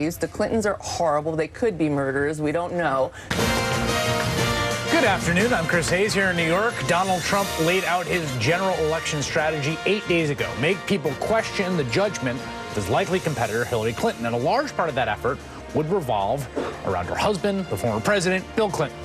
The Clintons are horrible. They could be murderers. We don't know. Good afternoon. I'm Chris Hayes here in New York. Donald Trump laid out his general election strategy 8 days ago. Make people question the judgment of his likely competitor, Hillary Clinton. And a large part of that effort would revolve around her husband, the former president, Bill Clinton.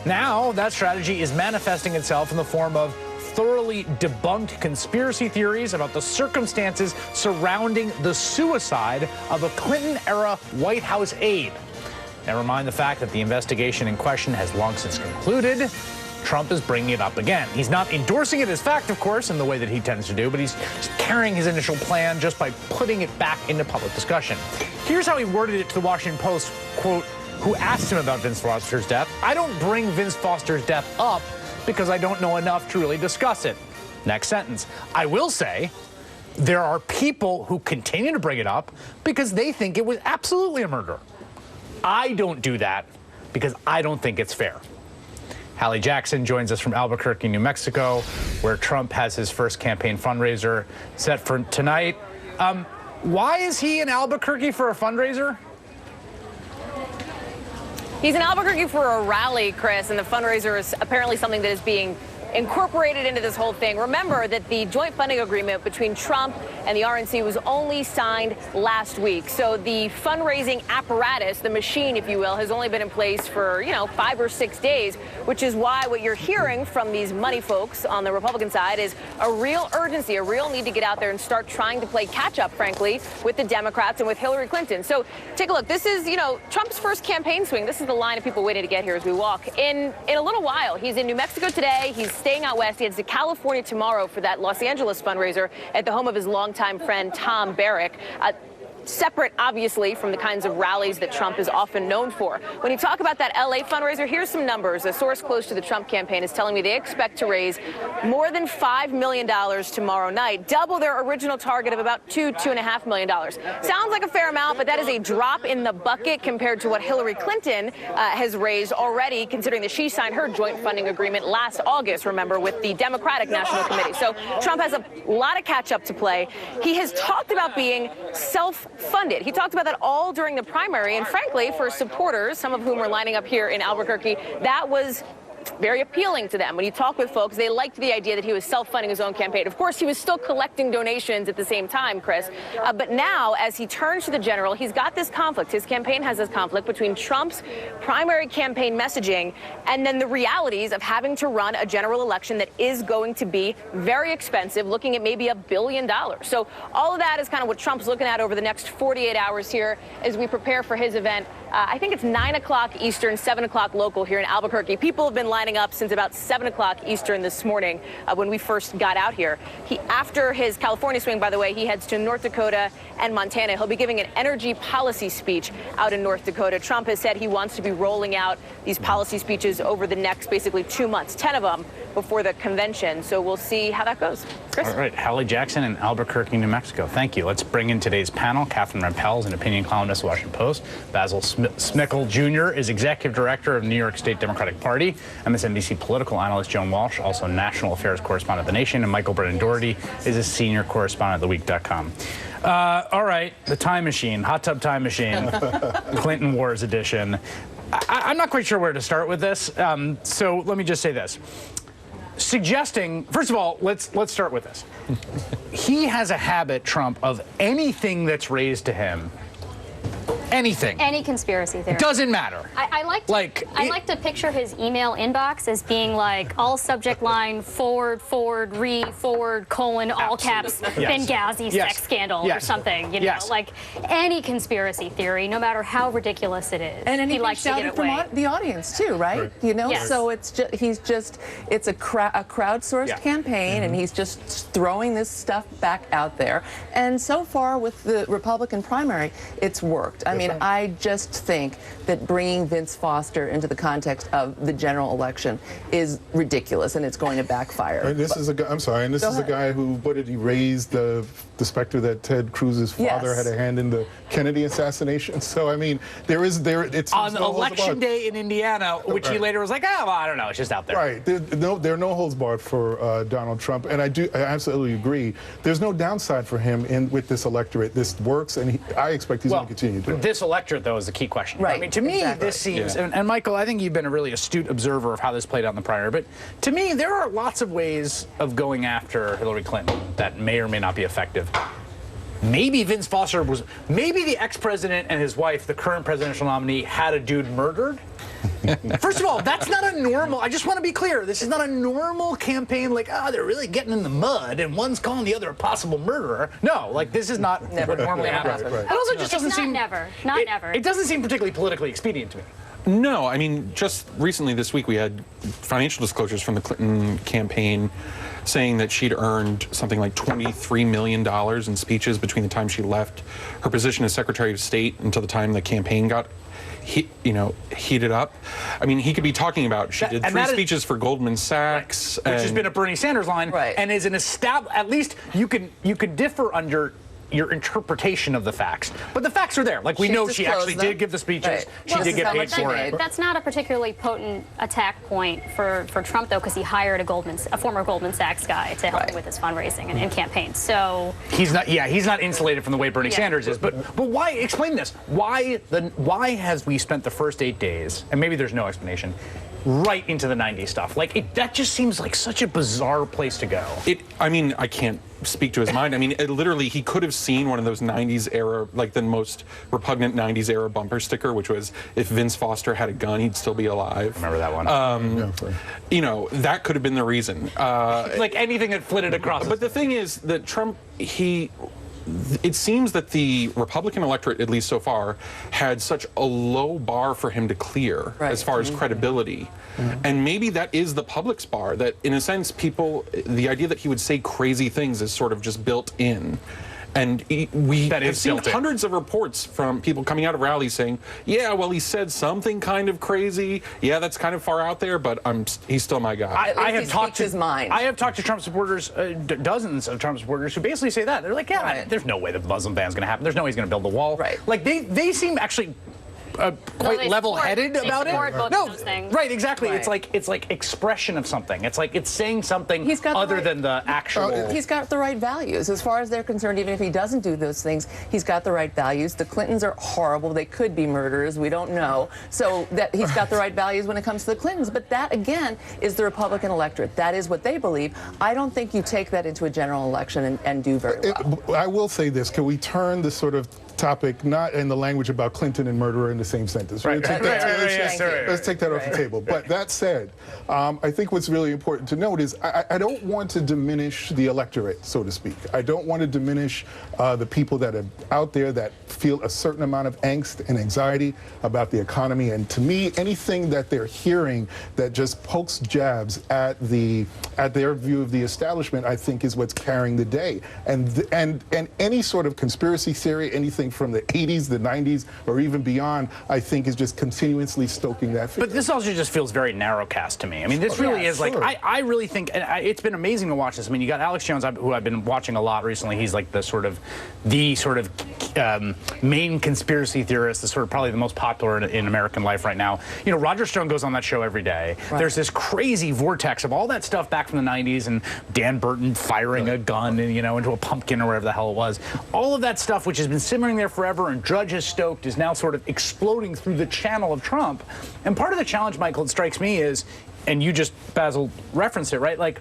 Now, that strategy is manifesting itself in the form of thoroughly debunked conspiracy theories about the circumstances surrounding the suicide of a Clinton-era White House aide. Never mind the fact that the investigation in question has long since concluded. Trump is bringing it up again. He's not endorsing it as fact, of course, in the way that he tends to do, but he's carrying his initial plan just by putting it back into public discussion. Here's how he worded it to the Washington Post, quote, who asked him about Vince Foster's death. "I don't bring Vince Foster's death up because I don't know enough to really discuss it." Next sentence. "I will say there are people who continue to bring it up because they think it was absolutely a murder. I don't do that because I don't think it's fair." Hallie Jackson joins us from Albuquerque, New Mexico, where Trump has his first campaign fundraiser set for tonight. Why is he in Albuquerque for a fundraiser? He's in Albuquerque for a rally, Chris, and the fundraiser is apparently something that is being incorporated into this whole thing. Remember that the joint funding agreement between Trump and the RNC was only signed last week. So the fundraising apparatus, the machine, if you will, has only been in place for, 5 or 6 days, which is why what you're hearing from these money folks on the Republican side is a real urgency, a real need to get out there and start trying to play catch up, frankly, with the Democrats and with Hillary Clinton. So take a look. This is, Trump's first campaign swing. This is the line of people waiting to get here as we walk. In a little while, he's in New Mexico today. He's staying out west. He heads to California tomorrow for that Los Angeles fundraiser at the home of his longtime friend, Tom Barrack. Separate, obviously, from the kinds of rallies that Trump is often known for. When you talk about that L.A. fundraiser, here's some numbers. A source close to the Trump campaign is telling me they expect to raise more than $5 million tomorrow night, double their original target of about $2.5 million. Sounds like a fair amount, but that is a drop in the bucket compared to what Hillary Clinton has raised already, considering that she signed her joint funding agreement last August, remember, with the Democratic National Committee. So Trump has a lot of catch-up to play. He has talked about being self-funded. He talked about that all during the primary, and frankly, for supporters, some of whom are lining up here in Albuquerque, that was very appealing to them. When you talk with folks, they liked the idea that he was self-funding his own campaign. Of course, he was still collecting donations at the same time, Chris. But now, as he turns to the general, he's got this conflict. His campaign has this conflict between Trump's primary campaign messaging and then the realities of having to run a general election that is going to be very expensive, looking at maybe $1 billion. So all of that is kind of what Trump's looking at over the next 48 hours here as we prepare for his event. I think it's 9 o'clock Eastern, 7 o'clock local here in Albuquerque. People have been lining up since about 7 o'clock Eastern this morning when we first got out here. After his California swing, by the way, he heads to North Dakota and Montana. He'll be giving an energy policy speech out in North Dakota. Trump has said he wants to be rolling out these policy speeches over the next basically 2 months, 10 of them before the convention. So we'll see how that goes. Chris? All right, Hallie Jackson in Albuquerque, New Mexico. Thank you. Let's bring in today's panel. Catherine Rampell is an opinion columnist at the Washington Post. Basil Smikle Jr. is executive director of the New York State Democratic Party. MSNBC political analyst Joan Walsh, also national affairs correspondent of The Nation. And Michael Brennan Doherty is a senior correspondent at TheWeek.com. All right, the time machine, hot tub time machine, Clinton Wars edition. I'm not quite sure where to start with this. So let me just say this. Suggesting, first of all, let's start with this. He has a habit, Trump, of anything that's raised to him, anything. Any conspiracy theory. Doesn't matter. I like to picture his email inbox as being like all subject line forward, colon, all caps, yes. Benghazi sex scandal or something. Like any conspiracy theory, no matter how ridiculous it is. And he likes to get it away. From the audience too, right? Yes. So it's just it's a crowdsourced campaign, and he's just throwing this stuff back out there. And so far with the Republican primary, it's worked. I mean, I just think that bringing Vince Foster into the context of the general election is ridiculous, and it's going to backfire. And this is a guy, I'm sorry, and this is a guy who, what did he raise the the specter that Ted Cruz's father Yes. had a hand in the Kennedy assassination. So I mean, it's On no holds election barred. day in Indiana, which he Right. later was like, oh, well, I don't know, it's just out there. Right. There are no holds barred for Donald Trump, and I absolutely agree. There's no downside for him with this electorate. This works, and I expect he's going to continue to do it. This electorate, though, is the key question. Right, I mean, to me, exactly. this seems, and Michael, I think you've been a really astute observer of how this played out in the primary, but to me, there are lots of ways of going after Hillary Clinton that may or may not be effective. Maybe Vince Foster maybe the ex-president and his wife, the current presidential nominee, had a dude murdered. First of all, that's not a normal, I just want to be clear, this is not a normal campaign like, they're really getting in the mud and one's calling the other a possible murderer. No, like this is not what normally happens. Right. It also just doesn't It's seem... never. It doesn't seem particularly politically expedient to me. No, I mean, just recently this week we had financial disclosures from the Clinton campaign saying that she'd earned something like $23 million in speeches between the time she left her position as Secretary of State until the time the campaign got heated up. I mean, he could be talking about she did 3 speeches for Goldman Sachs, which has been a Bernie Sanders line, Right. and is an at least you could differ under your interpretation of the facts, but the facts are there. Like we She's know she disclosed actually them. did give the speeches. Right. She Well, did this get is how paid much she for made. it. That's not a particularly potent attack point for Trump, though, because he hired a former Goldman Sachs guy to help him with his fundraising and campaign. So He's not insulated from the way Bernie Yeah. Sanders is. But why? Explain this. Why has we spent the first 8 days, and maybe there's no explanation, right into the 90s stuff? Like that just seems like such a bizarre place to go. I mean, I can't speak to his mind. I mean, literally, he could have seen one of those 90s era, like the most repugnant 90s era bumper sticker, which was, if Vince Foster had a gun, he'd still be alive. Remember that one? That could have been the reason. Like anything that flitted across. But the thing is that Trump, it seems that the Republican electorate, at least so far, had such a low bar for him to clear as far as credibility. And maybe that is the public's bar, that in a sense, the idea that he would say crazy things is sort of just built in. And we have seen hundreds of reports from people coming out of rallies saying, yeah, well, he said something kind of crazy. Yeah, that's kind of far out there, but he's still my guy. At least he speaks his mind. I have talked to Trump supporters, dozens of Trump supporters, who basically say that. They're like, yeah, Right. there's no way the Muslim ban's going to happen. There's no way he's going to build the wall. Right. Like, they seem actually quite they level-headed support- about they it. support both of those things. Right, exactly. Right. It's like expression of something. It's like it's saying something He's got the other right- than the actual. He's got the right values. As far as they're concerned, even if he doesn't do those things, he's got the right values. The Clintons are horrible. They could be murderers. We don't know. So that he's got the right values when it comes to the Clintons. But that, again, is the Republican electorate. That is what they believe. I don't think you take that into a general election and do very well. I will say this. Can we turn this sort of topic not in the language about Clinton and murderer in the same sentence? Right, Let's take right, that- right, let's right, just- yes, right, let's take that off the table. But that said, I think what's really important to note is I don't want to diminish the electorate, so to speak. I don't want to diminish the people that are out there that feel a certain amount of angst and anxiety about the economy. And to me, anything that they're hearing that just pokes jabs at their view of the establishment, I think is what's carrying the day. And any sort of conspiracy theory, anything from the 80s, the 90s, or even beyond, I think is just continuously stoking that fear. But this also just feels very narrowcast to me. I mean, this really is like, sure. I really think, and it's been amazing to watch this. I mean, you got Alex Jones, who I've been watching a lot recently. He's like the sort of main conspiracy theorist, the sort of probably the most popular in American life right now. You know, Roger Stone goes on that show every day. Right. There's this crazy vortex of all that stuff back from the 90s and Dan Burton firing a gun, into a pumpkin or whatever the hell it was. All of that stuff, which has been simmering there forever and Drudge has stoked, is now sort of exploding through the channel of Trump. And part of the challenge, Michael, it strikes me is, and you just, Basil, referenced it, right? Like,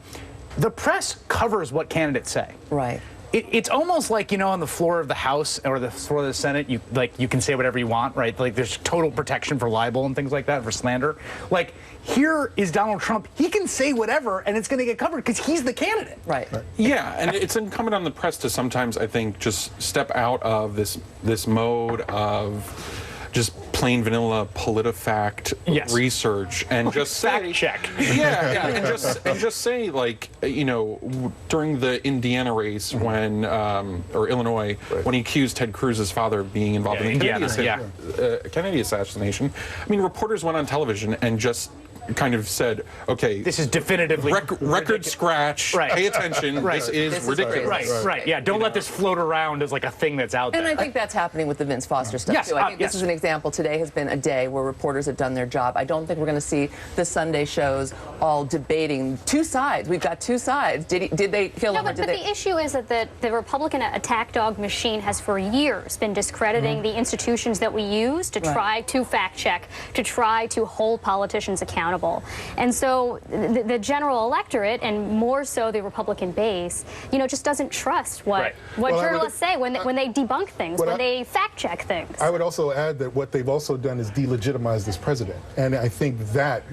the press covers what candidates say. Right. It's almost like, on the floor of the House or the floor of the Senate, you can say whatever you want, right? Like, there's total protection for libel and things like that, for slander. Like, here is Donald Trump. He can say whatever, and it's going to get covered because he's the candidate. Right. Yeah, and it's incumbent on the press to sometimes, I think, just step out of this mode of just plain vanilla PolitiFact research and just fact check. Yeah, and just say, like, during the Indiana race when or Illinois, when he accused Ted Cruz's father of being involved in the Kennedy assassination. I mean, reporters went on television and just kind of said, okay, This is definitively record scratch. Right. Pay attention. Right. This is This is ridiculous. Right. Yeah. Don't let this float around as like a thing that's out there. And I think that's happening with the Vince Foster stuff, Yes, too. I think yes. this is an example. Today has been a day where reporters have done their job. I don't think we're going to see the Sunday shows all debating two sides. We've got two sides. Did they kill No, him or but did they... the issue is that the Republican attack dog machine has for years been discrediting the institutions that we use to try to fact check, to try to hold politicians accountable. And so the general electorate, and more so the Republican base, just doesn't trust what Well, journalists say when they debunk things, when they fact check things. I would also add that what they've also done is delegitimize this president. And I think that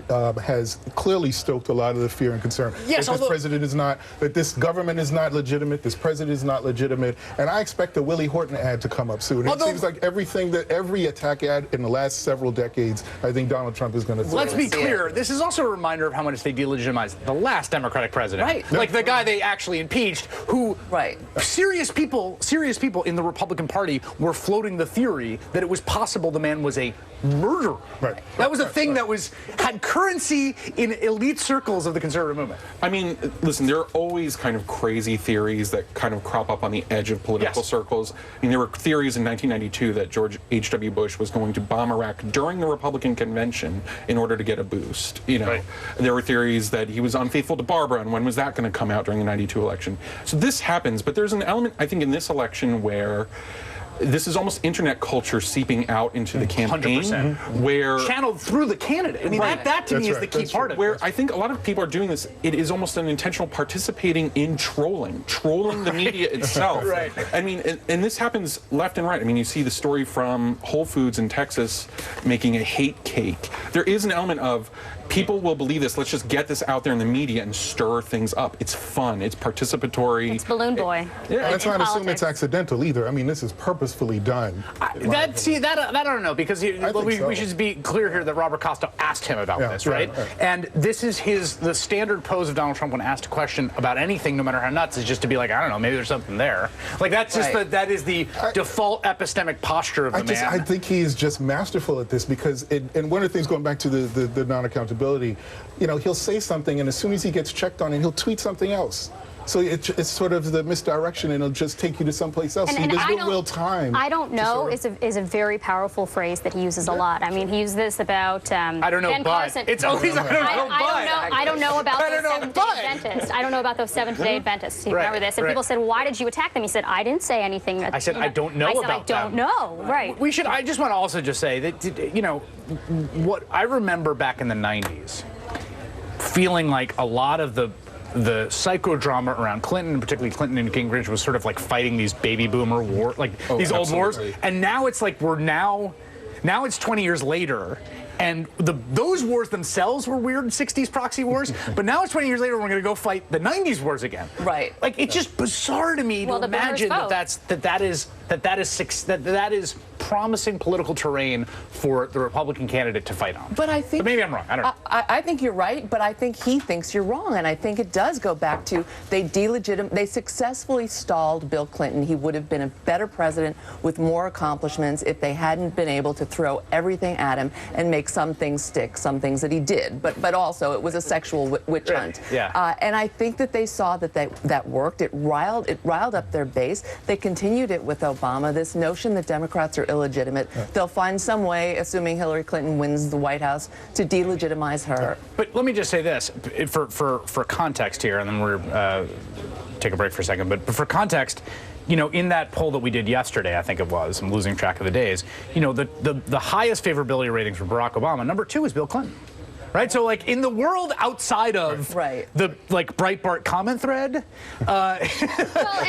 has clearly stoked a lot of the fear and concern. Yes, that this president is not, that this government is not legitimate, this president is not legitimate. And I expect the Willie Horton ad to come up soon. It seems like every attack ad in the last several decades, I think Donald Trump is going to throw. Let's be clear. This is also a reminder of how much they delegitimized the last Democratic president. Right. Like the guy they actually impeached, who serious people in the Republican Party were floating the theory that it was possible the man was a murderer. Right. That was a thing that had currency in elite circles of the conservative movement. I mean, listen, there are always kind of crazy theories that kind of crop up on the edge of political circles. I mean, there were theories in 1992 that George H.W. Bush was going to bomb Iraq during the Republican convention in order to get a boost. There were theories that he was unfaithful to Barbara, and when was that going to come out during the 92 election? So this happens, but there's an element, I think, in this election where this is almost internet culture seeping out into the campaign, 100%. where channeled through the candidate. I mean, that to me is the key part of it. Where I think a lot of people are doing this, it is almost an intentional participating in trolling the media itself. Right. I mean, and this happens left and right. I mean, you see the story from Whole Foods in Texas making a hate cake. There is an element of people will believe this. Let's just get this out there in the media and stir things up. It's fun. It's participatory. It's Balloon Boy. Let's not assume it's accidental either. I mean, this is purposefully done. That I don't know, because we should be clear here that Robert Costa asked him about this, right? And this is the standard pose of Donald Trump when asked a question about anything, no matter how nuts, is just to be like, I don't know, maybe there's something there. Like that's just that is the default epistemic posture of the man. I think he is just masterful at this because, and one of the things going back to the non-accountability, he'll say something, and as soon as he gets checked on it, he'll tweet something else. So it's sort of the misdirection, and it'll just take you to someplace else. And there's no real time. I don't know is a very powerful phrase that he uses a lot. I mean, he used this about I don't know, Ben but Carson. it's always I don't know, but. I don't know about those Seventh-day Adventists. I don't know about those Seventh-day Adventists. You remember this? And people said, "Why did you attack them?" He said, "I didn't say anything." I said, "I don't know about them." I don't know. Right. I just want to also just say that what I remember back in the 90s, feeling like a lot of the psychodrama around Clinton, particularly Clinton and Gingrich, was sort of like fighting these baby boomer war, these old wars. And now it's like now it's 20 years later. And those wars themselves were weird 60s proxy wars, but now it's 20 years later, we're going to go fight the 90s wars again. Right. Like it's just bizarre to me to imagine that is promising political terrain for the Republican candidate to fight on. But I think maybe I'm wrong. I don't know. I think you're right, but I think he thinks you're wrong, and I think it does go back to they successfully stalled Bill Clinton. He would have been a better president with more accomplishments if they hadn't been able to throw everything at him and make some things stick, some things that he did. But also it was a sexual witch hunt. Yeah. And I think that they saw that worked. It riled up their base. They continued it with Obama. This notion that Democrats are illegitimate. They'll find some way, assuming Hillary Clinton wins the White House, to delegitimize her. But let me just say this, for context here, and then we're take a break for a second. But for context, in that poll that we did yesterday, I think it was, I'm losing track of the days, the highest favorability ratings for Barack Obama, number 2 is Bill Clinton. Right, so like in the world outside of the Breitbart comment thread,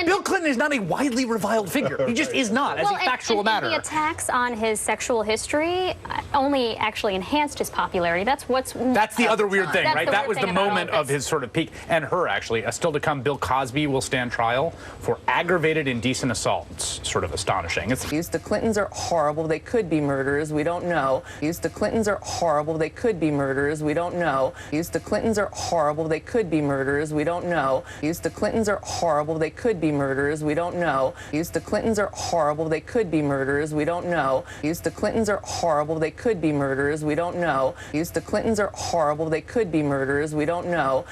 Bill Clinton is not a widely reviled figure. He just is not, as a factual matter. The attacks on his sexual history only actually enhanced his popularity. That's the other weird thing, right? That was the moment of his sort of peak, and her actually. Still to come, Bill Cosby will stand trial for aggravated indecent assault. It's sort of astonishing. The Clintons are horrible. They could be murderers. We don't know. The Clintons are horrible. They could be murderers. murderers. We don't know. The Clintons are horrible. They could be murderers. We don't know. The Clintons are horrible. They could be murderers. We don't know. The Clintons are horrible. They could be murderers. We don't know. The Clintons are horrible. They could be murderers. We don't know. The Clintons are horrible. They could be murderers. We don't know.